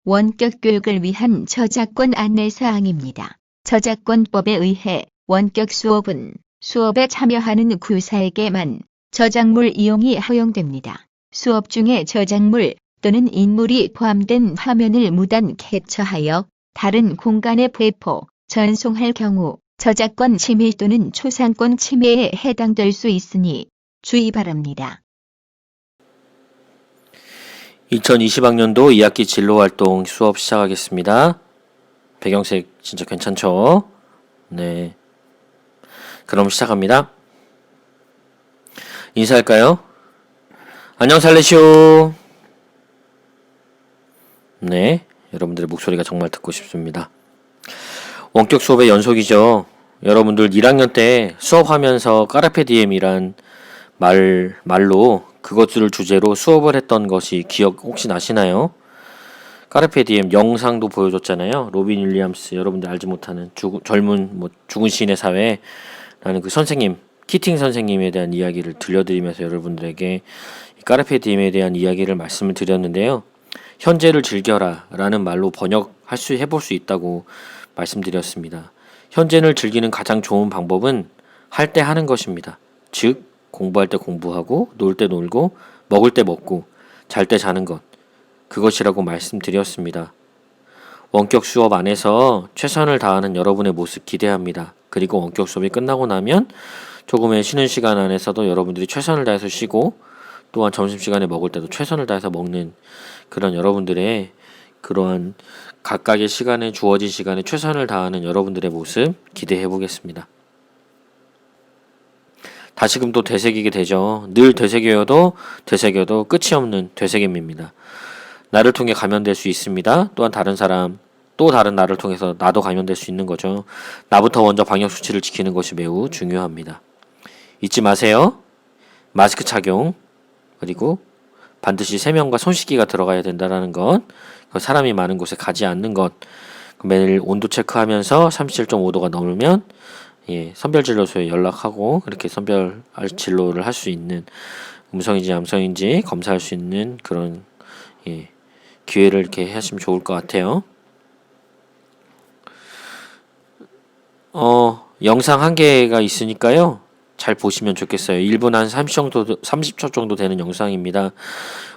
원격 교육을 위한 저작권 안내사항입니다. 저작권법에 의해 원격 수업은 수업에 참여하는 구사에게만 저작물 이용이 허용됩니다. 수업 중에 저작물 또는 인물이 포함된 화면을 무단 캡처하여 다른 공간에 배포, 전송할 경우 저작권 침해 또는 초상권 침해에 해당될 수 있으니 주의 바랍니다. 2020학년도 2학기 진로활동 수업 시작하겠습니다. 배경색 진짜 괜찮죠? 네. 그럼 시작합니다. 인사할까요? 안녕 살레시오. 네. 여러분들의 목소리가 정말 듣고 싶습니다. 원격 수업의 연속이죠. 여러분들 1학년 때 수업하면서 까르페디엠이란 말로 그것들을 주제로 수업을 했던 것이 기억 혹시 나시나요? 까르페디엠 영상도 보여줬잖아요. 로빈 윌리엄스, 여러분들 알지 못하는 젊은 죽은 시인의 사회라는 그 선생님, 키팅 선생님에 대한 이야기를 들려드리면서 여러분들에게 까르페디엠에 대한 이야기를 말씀을 드렸는데요. 현재를 즐겨라 라는 말로 해볼 수 있다고 말씀드렸습니다. 현재를 즐기는 가장 좋은 방법은 할 때 하는 것입니다. 즉 공부할 때 공부하고 놀 때 놀고 먹을 때 먹고 잘 때 자는 것, 그것이라고 말씀드렸습니다. 원격 수업 안에서 최선을 다하는 여러분의 모습 기대합니다. 그리고 원격 수업이 끝나고 나면 조금의 쉬는 시간 안에서도 여러분들이 최선을 다해서 쉬고 또한 점심시간에 먹을 때도 최선을 다해서 먹는 그런 여러분들의 그러한 각각의 시간에 주어진 시간에 최선을 다하는 여러분들의 모습 기대해 보겠습니다. 다시금 또 되새기게 되죠. 늘 되새겨도 끝이 없는 되새김입니다. 나를 통해 감염될 수 있습니다. 또한 다른 사람, 또 다른 나를 통해서 나도 감염될 수 있는 거죠. 나부터 먼저 방역수칙을 지키는 것이 매우 중요합니다. 잊지 마세요. 마스크 착용, 그리고 반드시 세면과 손 씻기가 들어가야 된다는 것, 사람이 많은 곳에 가지 않는 것, 매일 온도 체크하면서 37.5도가 넘으면 선별진료소에 연락하고 그렇게 선별 진료를 할 수 있는, 음성인지 양성인지 검사할 수 있는 그런 기회를 이렇게 하시면 좋을 것 같아요. 영상 한 개가 있으니까요. 잘 보시면 좋겠어요. 1분 한 30초 정도 되는 영상입니다.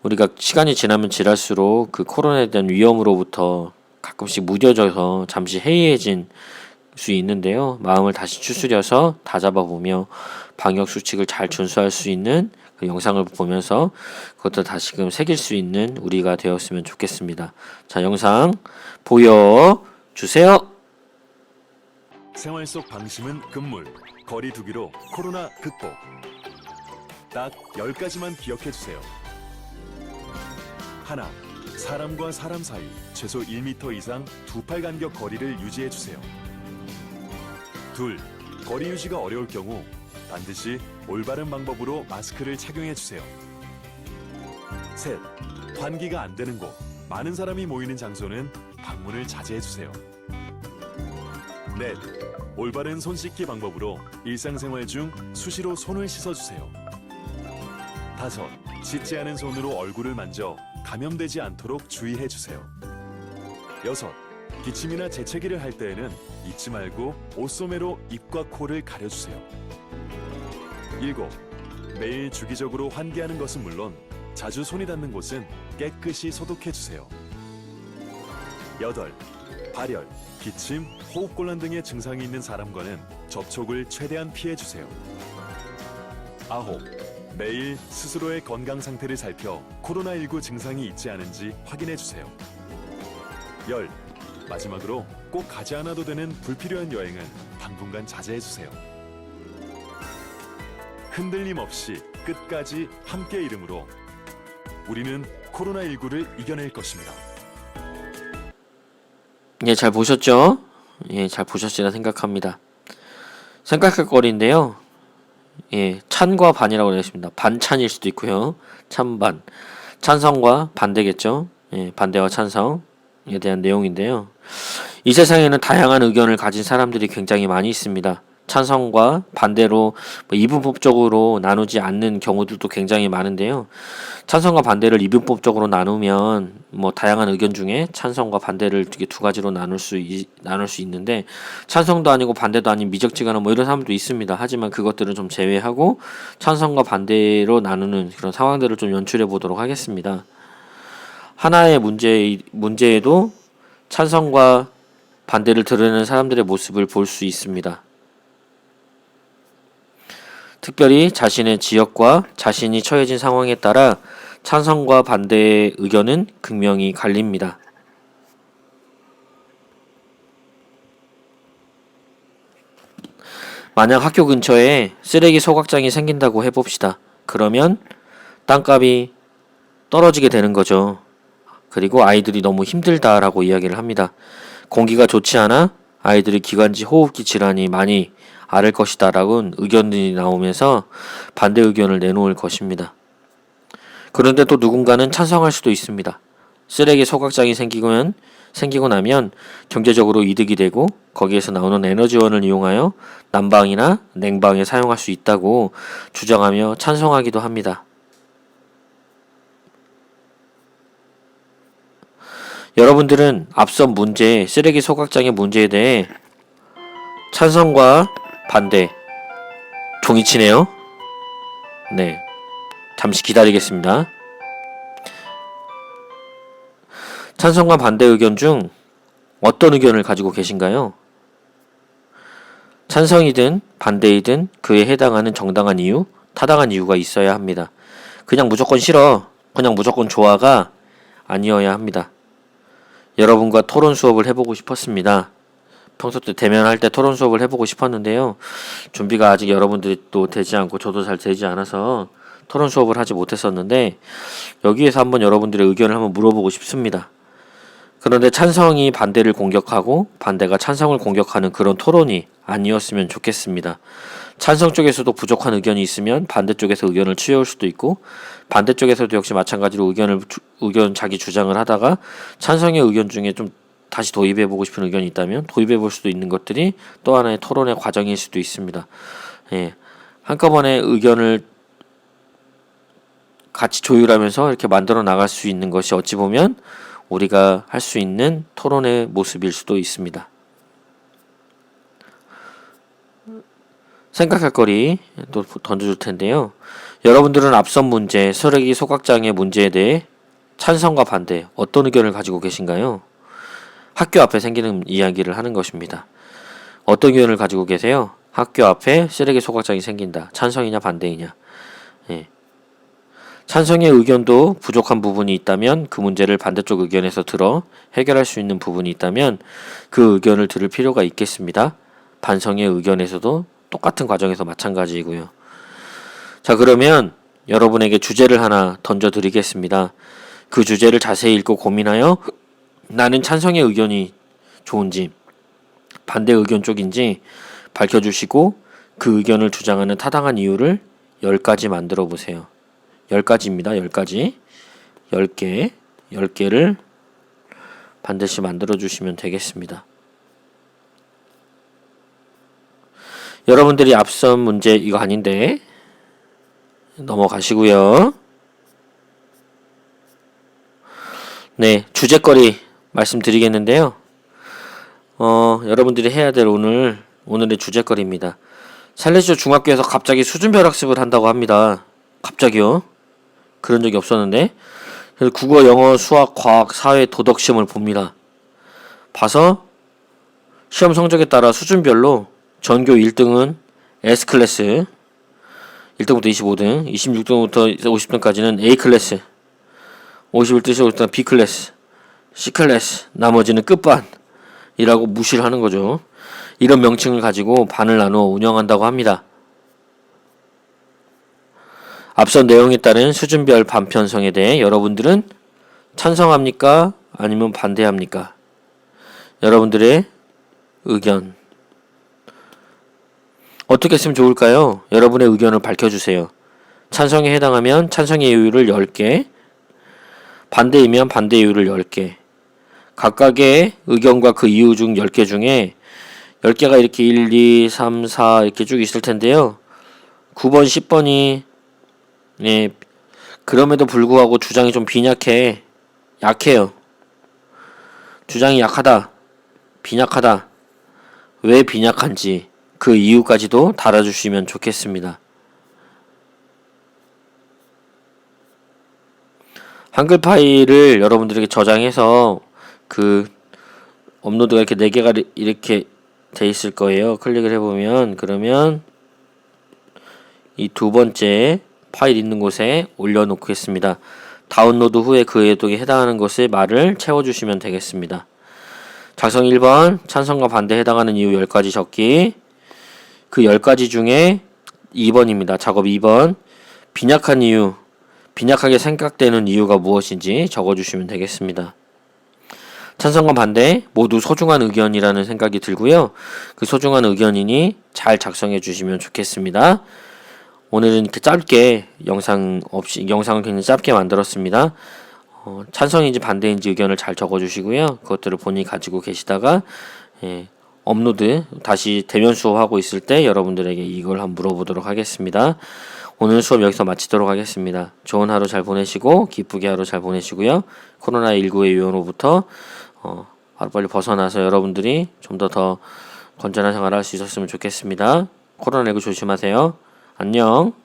우리가 시간이 지나면 지날수록 그 코로나에 대한 위험으로부터 가끔씩 무뎌져서 잠시 해이해진 수 있는데요. 마음을 다시 추스려서 다잡아보며 방역수칙을 잘 준수할 수 있는 그 영상을 보면서 그것도 다시금 새길 수 있는 우리가 되었으면 좋겠습니다. 자, 영상 보여주세요. 생활 속 방심은 금물, 거리 두기로 코로나 극복. 딱 10가지만 기억해주세요. 하나, 사람과 사람 사이 최소 1m 이상 두 팔 간격 거리를 유지해주세요. 둘, 거리 유지가 어려울 경우 반드시 올바른 방법으로 마스크를 착용해주세요. 셋, 환기가 안 되는 곳, 많은 사람이 모이는 장소는 방문을 자제해주세요. 넷, 올바른 손 씻기 방법으로 일상생활 중 수시로 손을 씻어주세요. 다섯, 씻지 않은 손으로 얼굴을 만져 감염되지 않도록 주의해주세요. 여섯, 기침이나 재채기를 할 때에는 잊지 말고 옷소매로 입과 코를 가려주세요. 일곱, 매일 주기적으로 환기하는 것은 물론 자주 손이 닿는 곳은 깨끗이 소독해주세요. 여덟, 발열, 기침, 호흡곤란 등의 증상이 있는 사람과는 접촉을 최대한 피해주세요. 아홉, 매일 스스로의 건강 상태를 살펴 코로나19 증상이 있지 않은지 확인해주세요. 열, 마지막으로 꼭 가지 않아도 되는 불필요한 여행은 당분간 자제해주세요. 흔들림 없이 끝까지 함께 이름으로 우리는 코로나19를 이겨낼 것입니다. 잘 보셨죠? 잘 보셨으리라 생각합니다. 생각할 거리인데요. 찬과 반이라고 되어 있습니다. 반찬일 수도 있고요. 찬반. 찬성과 반대겠죠. 반대와 찬성에 대한 내용인데요. 이 세상에는 다양한 의견을 가진 사람들이 굉장히 많이 있습니다. 찬성과 반대로 이분법적으로 나누지 않는 경우들도 굉장히 많은데요. 찬성과 반대를 이분법적으로 나누면 다양한 의견 중에 찬성과 반대를 이렇게 두 가지로 나눌 수 있는데, 찬성도 아니고 반대도 아닌 미적지근한 이런 사람도 있습니다. 하지만 그것들은 좀 제외하고 찬성과 반대로 나누는 그런 상황들을 좀 연출해 보도록 하겠습니다. 하나의 문제에도 찬성과 반대를 드러내는 사람들의 모습을 볼 수 있습니다. 특별히 자신의 지역과 자신이 처해진 상황에 따라 찬성과 반대의 의견은 극명히 갈립니다. 만약 학교 근처에 쓰레기 소각장이 생긴다고 해봅시다. 그러면 땅값이 떨어지게 되는 거죠. 그리고 아이들이 너무 힘들다라고 이야기를 합니다. 공기가 좋지 않아 아이들이 기관지 호흡기 질환이 많이 앓을 것이다 라고 의견들이 나오면서 반대 의견을 내놓을 것입니다. 그런데 또 누군가는 찬성할 수도 있습니다. 쓰레기 소각장이 생기고 나면 경제적으로 이득이 되고 거기에서 나오는 에너지원을 이용하여 난방이나 냉방에 사용할 수 있다고 주장하며 찬성하기도 합니다. 여러분들은 앞선 문제, 쓰레기 소각장의 문제에 대해 찬성과 반대 종이 치네요. 네, 잠시 기다리겠습니다. 찬성과 반대 의견 중 어떤 의견을 가지고 계신가요? 찬성이든 반대이든 그에 해당하는 정당한 이유, 타당한 이유가 있어야 합니다. 그냥 무조건 싫어, 그냥 무조건 좋아가 아니어야 합니다. 여러분과 토론 수업을 해보고 싶었습니다. 평소 때 대면할 때 토론 수업을 해보고 싶었는데요. 준비가 아직 여러분들이 또 되지 않고 저도 잘 되지 않아서 토론 수업을 하지 못했었는데, 여기에서 한번 여러분들의 의견을 한번 물어보고 싶습니다. 그런데 찬성이 반대를 공격하고 반대가 찬성을 공격하는 그런 토론이 아니었으면 좋겠습니다. 찬성 쪽에서도 부족한 의견이 있으면 반대쪽에서 의견을 취해올 수도 있고, 반대쪽에서도 역시 마찬가지로 의견 자기 주장을 하다가 찬성의 의견 중에 좀 다시 도입해보고 싶은 의견이 있다면 도입해볼 수도 있는 것들이 또 하나의 토론의 과정일 수도 있습니다. 예, 한꺼번에 의견을 같이 조율하면서 이렇게 만들어 나갈 수 있는 것이 어찌 보면 우리가 할 수 있는 토론의 모습일 수도 있습니다. 생각할 거리 또 던져줄 텐데요. 여러분들은 앞선 문제, 쓰레기 소각장의 문제에 대해 찬성과 반대 어떤 의견을 가지고 계신가요? 학교 앞에 생기는 이야기를 하는 것입니다. 어떤 의견을 가지고 계세요? 학교 앞에 쓰레기 소각장이 생긴다. 찬성이냐 반대이냐. 예. 찬성의 의견도 부족한 부분이 있다면 그 문제를 반대쪽 의견에서 들어 해결할 수 있는 부분이 있다면 그 의견을 들을 필요가 있겠습니다. 반성의 의견에서도 똑같은 과정에서 마찬가지이고요. 자, 그러면 여러분에게 주제를 하나 던져드리겠습니다. 그 주제를 자세히 읽고 고민하여 나는 찬성의 의견이 좋은지 반대 의견 쪽인지 밝혀주시고 그 의견을 주장하는 타당한 이유를 10가지 만들어 보세요. 10가지입니다. 10가지. 10개를 반드시 만들어 주시면 되겠습니다. 여러분들이 앞선 문제 이거 아닌데 넘어가시고요. 네, 주제거리 말씀드리겠는데요. 여러분들이 해야 될 오늘의 주제거리입니다. 살레시오 중학교에서 갑자기 수준별 학습을 한다고 합니다. 갑자기요? 그런 적이 없었는데. 그래서 국어, 영어, 수학, 과학, 사회, 도덕 시험을 봅니다. 봐서 시험 성적에 따라 수준별로 전교 1등은 S클래스, 1등부터 25등, 26등부터 50등까지는 A클래스, 51등부터 B클래스, C클래스, 나머지는 끝반이라고 무시를 하는 거죠. 이런 명칭을 가지고 반을 나누어 운영한다고 합니다. 앞선 내용에 따른 수준별 반 편성에 대해 여러분들은 찬성합니까? 아니면 반대합니까? 여러분들의 의견 어떻게 했으면 좋을까요? 여러분의 의견을 밝혀주세요. 찬성에 해당하면 찬성의 이유를 10개, 반대이면 반대 이유를 10개, 각각의 의견과 그 이유 중 10개 중에 10개가 이렇게 1, 2, 3, 4 이렇게 쭉 있을 텐데요. 9번, 10번이 예, 그럼에도 불구하고 주장이 좀 약해요. 주장이 약하다, 빈약하다. 왜 빈약한지 그 이유까지도 달아주시면 좋겠습니다. 한글 파일을 여러분들에게 저장해서 그 업로드가 이렇게 4개가 이렇게 돼 있을 거예요. 클릭을 해보면 그러면 이 두 번째 파일 있는 곳에 올려놓겠습니다. 다운로드 후에 그 의도에 해당하는 것을 말을 채워주시면 되겠습니다. 작성 1번 찬성과 반대에 해당하는 이유 10가지 적기. 그 10가지 중에 2번입니다. 작업 2번 빈약한 이유, 빈약하게 생각되는 이유가 무엇인지 적어주시면 되겠습니다. 찬성과 반대 모두 소중한 의견이라는 생각이 들고요. 그 소중한 의견이니 잘 작성해 주시면 좋겠습니다. 오늘은 이렇게 짧게 영상을 굉장히 짧게 만들었습니다. 찬성인지 반대인지 의견을 잘 적어주시고요. 그것들을 본인이 가지고 계시다가 업로드 다시 대면 수업하고 있을 때 여러분들에게 이걸 한번 물어보도록 하겠습니다. 오늘 수업 여기서 마치도록 하겠습니다. 좋은 하루 잘 보내시고 기쁘게 하루 잘 보내시고요. 코로나19의 유행으로부터 하루빨리 벗어나서 여러분들이 좀 더 건전한 생활을 할 수 있었으면 좋겠습니다. 코로나19 조심하세요. 안녕.